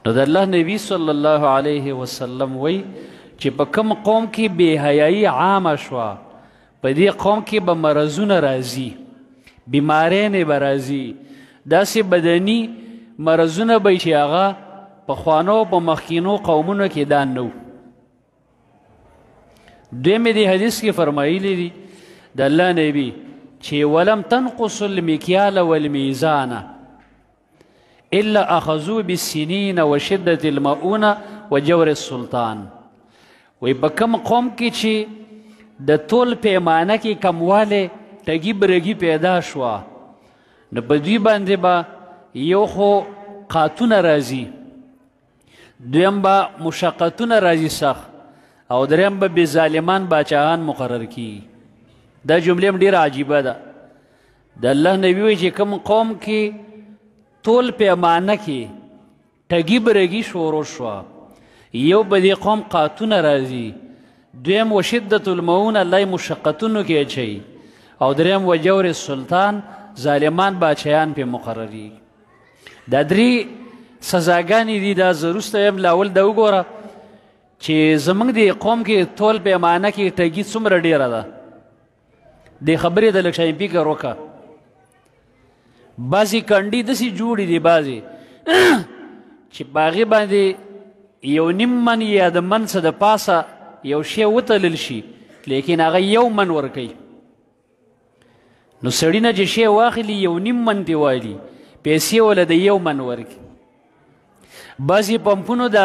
نو د الله نبی صلی الله علیه وسلم وی چې په کوم قوم کې بې حیایي عامه شوه په دې قوم کې به مرضونه راځي، بیمارینې به راځي، داسې بدني مرضونه به چې هغه پخوانو په مخکینو قومونو کې دا نه و. دویم دې حدیث کې فرمایلی دي د الله نبی چې ولم تنقص المکیال والمیزان الا اخذوا بالسنین وشدة المؤونة وجور السلطان. وی په کوم قوم کې چې د تول پیمانه کې کموالی ټګي برګي پیدا شوه نو په دوی باندې به یو خو قاتونه راځي، دویم به مشقتونه راځي سخت، او دریم به بې ظالمان باچاهان مقرر کیږي. دا جمله هم ډېره عجیبه ده. د الله نبي وایي چې کوم قوم کې تول پیمانه کې ټګي برګي شروع شوه، یو به دې قوم قاتونه راځي، دویم و شدت المؤونه الله یې مشقتونو کې اچوي، او دریم و جور السلطان ظالمان باچایان پې مقررېږي. دا درې سزاګانې دي. دا زه وروسته یم لاول دا وګوره چې زموږ د قوم کې تول پیمانه کې ټګي څومره ډېره ده. دې خبرې د لږ شی فکر وکړه. بعضې کنډې داسې جوړې دي بعضې چې په هغې باندې یو نیم من یا د من څه د پاسه یو شی وتلل شي لیکن هغه یو من ورکوي. نو سړي نه چې شی واخلي یو نیم من ترې والي، پیسې وله د یو من ورکړي. بعضې پمپونو د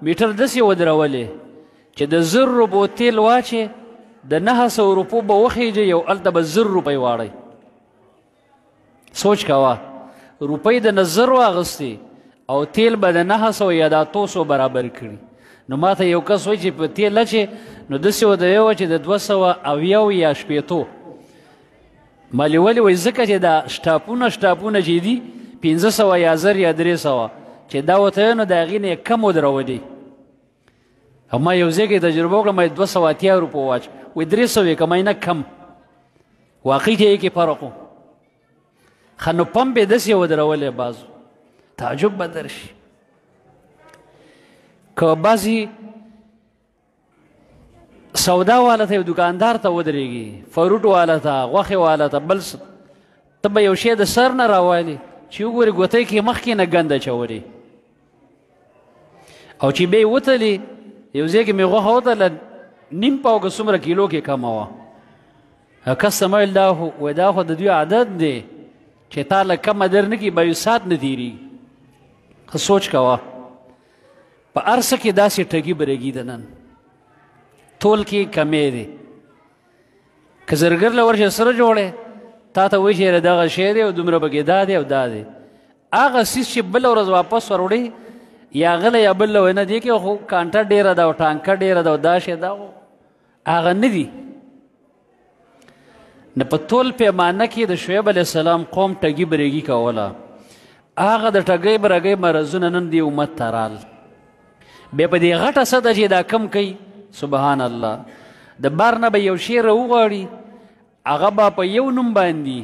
میټر داسې ودرولې چې د 1000 روپو تیل واچې د 900 روپو به وخیږي، یو هلته به 1000 روپۍ واړئ. سوچ کوه، روپۍ د 1000 واغستې او تیل به د 900 یا د 800 برابر کړي. نو ما ته یو کس وایي چې په تیل اچې نو داسې ودوی چې د 290 یا 80 مالې ولې وایي ځکه چې دا شټاپونه چې دي 500 یا 1000 یا 300 چې دا ورته نو د هغې نه یې کم ودرولي. او ما یو ځای کې تجربه وکړه، ما 280 روپو واچ وایي 300 یې کمی نه کم، واقعي کې کې فرق و. ښه نو پمپ یې داسې ودرولی بعضو تعجب به درشي. که بعضې سودا والا ته یو دکاندار ته ودرېږي، فروټ والا ته، غوښې والا ته، بل ته به یو شی د سر نه راوالي چې وګورې ګوتۍ کې مخکې نه ګند اچولې، او چې بیا یې وتلي یو ځای کې مې غوښه وتله نیم پاو که څومره کیلو کې کمه وه. کس ته مې ویل دا خو د دوی عادت دی چې تا له کمه در نه کړي به یو ساعت نه تېرېږي. ښه سوچ کوه، په هر څه کې داسې ټګي برګي ده. نن تول کې کمی دی. که زرګر له ورشه سره جوړی تا ته وایي چې دغه شی دی او دومره پکې دا دی او دا دی، هغه څیز چې بله ورځ واپس وروړي یا غله یا بل له وایي نه دې کې خو کانټه ډېره ده او ټانکه ډېره ده او دا شی دا هغه نه دي. نه په تول پیمانه کې د شعیب علیه السلام قوم ټګي برګي کوله. هغه د ټګۍ برګۍ مرضونه نن دې امت ته رال. بیا په دې غټه سطحه چې دا کم کوي سبحان الله، د بار نه به یو شی راوغواړي هغه به په یو نوم باندې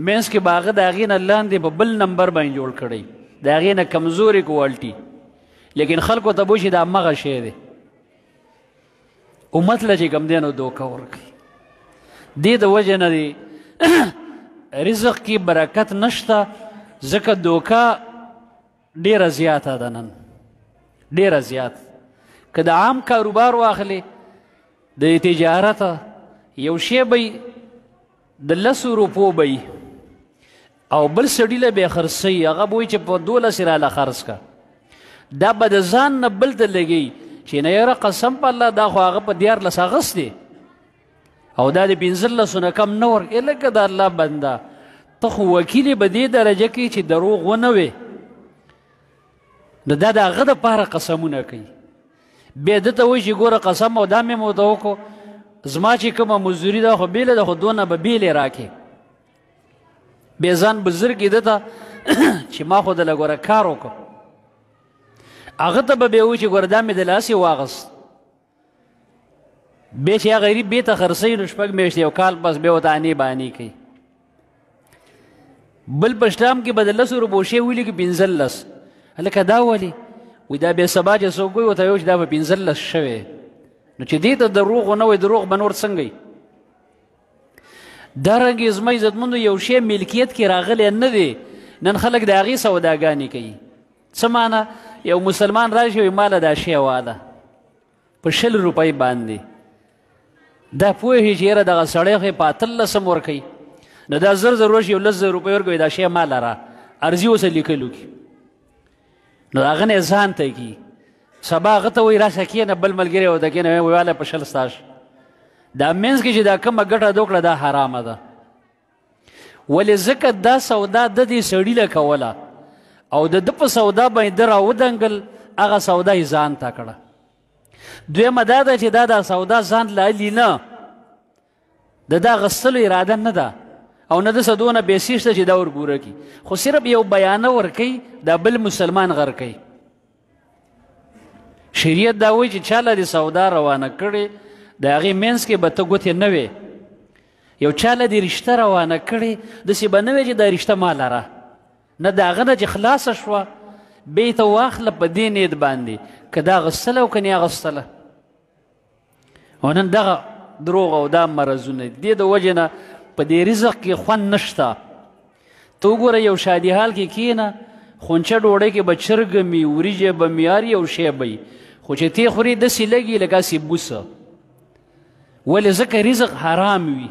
منځ کې به هغه د هغې نه لاندې په بل نمبر باندې جوړ کړی، د هغې نه کمزورې کوالټي، لیکن خلکو ته به چې دا مغه شی دی. امت له چې کوم دی نو دوکه ورکوي. دې د وجې نه دی رزق کې برکت نشته، ځکه دوکه ډېره زیاته ده نن، ډېره زیات. که د عام کاروبار واخلې د تجارت یو شی به د 10 روپو به او بل سړي له به خرڅوي، هغه به وایي چې په 12 راله خرڅ که. دا به د ځان نه بل ته لګوي چې نه یاره قسم په الله دا خو هغه په 14 اغست دی او دا د 15 نه کم نه ورکوي. لکه د الله بنده ته خو وکیل یې په دې درجه کې چې دروغ ونه وې، نو دا د هغه دپاره قسمونه کوي. بیا ده ته وایي چې ګوره قسم او دا مې ورته وکړو، زما چې کومه مزدوري ده خو بېله ده، خو دونه به بېلې راکړې. بیا ځان بزرګ یې ده ته چې ما خو دله ګوره کار وکړو، هغه ته به بیا وایي چې ګوره دا مې د لاسې واغست. بیا چې هغه غریب بېرته خرڅوي نو 6 میاشتې یو کال پس بیا ورته انې بانې کوي. بل په شټام کې به د 10 روپو شی ولیکي 15، هلکه دا ولې وایي دا بې سبا چې څوک وایي ورته وایي چې دا به 15 شوی نو چې دې ته دروغ ونه وایي دروغ به نور څنګه وي دارنګې زما عزتمندو یو شی ملکیت کې راغلی نه دی نن خلک د هغې سوداګانې کوي څه معنی یو مسلمان راشي وایي ماله دا شی واله په 20 روپۍ باندې دا پوهېږي چې یاره دغه سړی خو یې په 18 ورکوي نو دا زر زر ورشي یو 10,000 روپۍ ورکوي دا شی ماله را ارزي اوسه لیکلو کې نو هغه نه ځان ته کي سبا هغه ته وایي راشه کښېنه بل ملګری ورته کښېنه وایي واله په 20 ستاشه دا منځ کې چې دا کومه ګټه دوکړه دا حرامه ده ولې ځکه دا سودا د دې سړي له کوله او د ده په سودا باندې ده راودنګل هغه سودا یې ځان ته کړه دویمه دا ده چې دا سودا ځان له علي نه د دا غستلو اراده نه ده او نه دسه دونه پیسې شته چې دا ورګوره کړي خو صرف یو بیانه ورکوي دا بل مسلمان غر کوي شریعت دا وایي چې چا له دې سودا روانه کړې د هغې منځ کې به ته ګوتې نه وې یو چا له دې رشته روانه کړې داسې به نه وې چې دا رشته ما لره نه د هغه نه چې خلاصه شوه بیا یې ته واخله په دې نیت باندې که دا غستله او که نه اغستله او نن دغه دروغ او دا مرضونه دې د وجې نه په دې رزق کې خوند نشته ته وګوره یو شادي حال کې کښېنه خونچه ډوډۍ کې به چرګه مي وریجې به مي هر یو شی به وي خو چې تی خورې داسې لګي لکه هسې بوسه ولې ځکه رزق حرام وي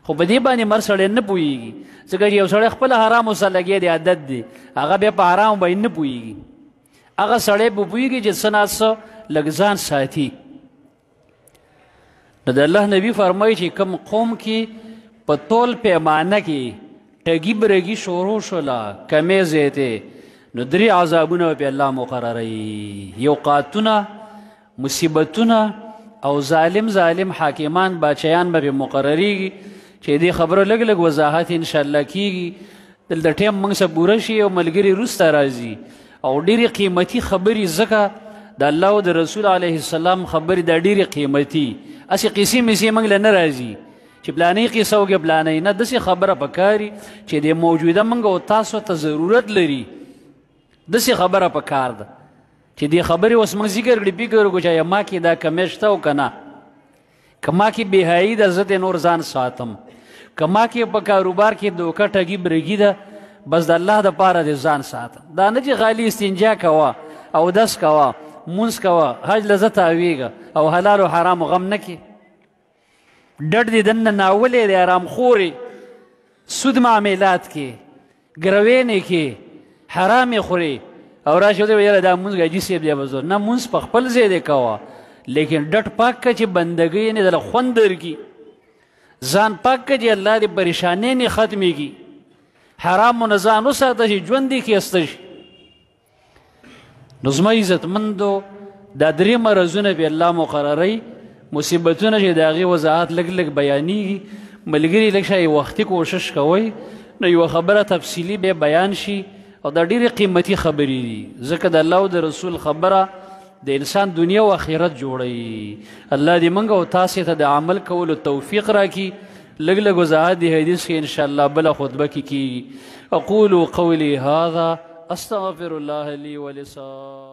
خو په دې باندې مر سړی نه پوهېږي ځکه چې یو سړی خپله حرامو سره لګیا دی عادت دی هغه بیا په حرامو باندې نه پوهېږي هغه سړی به پوهېږي چې څه نه څه لږ ځان ساتي نو د الله نبي فرمایي چې کوم قوم کې په طول پیمانه کې ټګي برګي شروع شوله کمې زیاتې نو 3 عذابونه به الله مقرروي یوقاتونه مصیبتونه او ظالم حاکمان باچیان به مقرریږي چې دې خبرو لږ لږ وضاحت انشاءالله کیږي دلته ټیم موږ سره پوره شي او ملګري وروسته راځي او ډېرې قیمتي خبرې ځکه د الله او د رسول علیه السلام خبرې دا ډېرې قیمتي هسې قیسې مسې موږ له نه راځي چې پلانۍ قیسه وکړې پلانۍ نه داسې خبره پکاري چې د موجوده موږ او تاسو ته ضرورت لري داسې خبره پکار ده چې دې خبرې اوس موږ ذکر کړي فکر وکړو چې ما کې دا کمی شته او که نه که ما کې بېحیایي ده زه دې نور ځان ساتم که ما کې په کاروبار کې دوکه ټګي برګي ده بس د الله دپاره دې ځان ساتم دا نه چې غالي استنجا کوه اودس کوه مونځ کوه حج له زه تاویږه او حلال و حرامو غم نه کې ډډ دې دننه ناولې دی ارامخورې سود معاملات کې ګروینې کې حرامې خورې او راشي ورته یاره دا مونځ حاجي صاحب دی به زور نه مونځ په خپل ځای دی کوه لیکن ډډ پاک که چې بندګۍ نه دله خوند درکړي ځان پاک که چې الله دې پریشانۍ نه ختمېږي حرامو نه ځان وساته چې ژوند دې ښایسته شي نو زما عزتمندو دا 3 مرضونه به الله مقرروي مصیبتونه چې د هغې وضاحت لږ لږ بیانېږي ملګري لږ شی وختي کوشش کوئ نو یوه خبره تفصیلي بیا بیان شي او دا ډېرې قیمتي خبرې دي ځکه د الله او د رسول خبره د انسان دنیا او آخرت جوړوي الله دې موږ او تاسې ته د عمل کولو توفیق راکړي لږ لږ وضاحت د حدیث کې انشاءالله بله خطبه کې کېږي اقول قولي هذا استغفر الله لي ولسائر